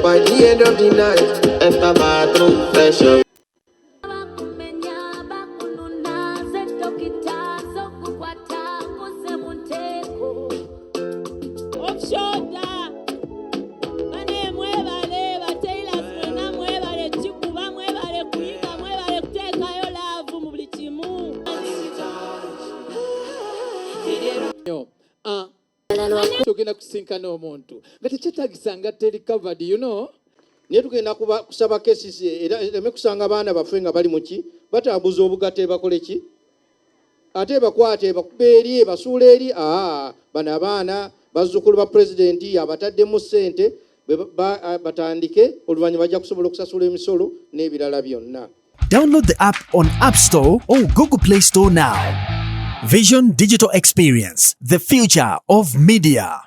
By the end of the night, enter bathroom session. Tugenda kusinkana omuntu nga tekyetaagisa nga teri covered, you know. Naye tugenda kusaba kesisi era eme kusanga abaana baffe nga bali muki batambuza obugate bakole ki ate bakwate bakube eri basuula eri bano abaana bazzukulu ba pulezidenti abataddemu ssente batandike oluvannyuma bajja kusobola okusasula emisolo n'ebirala byonna. Download the app on App Store or Google Play Store now. Vision Digital Experience, the future of media.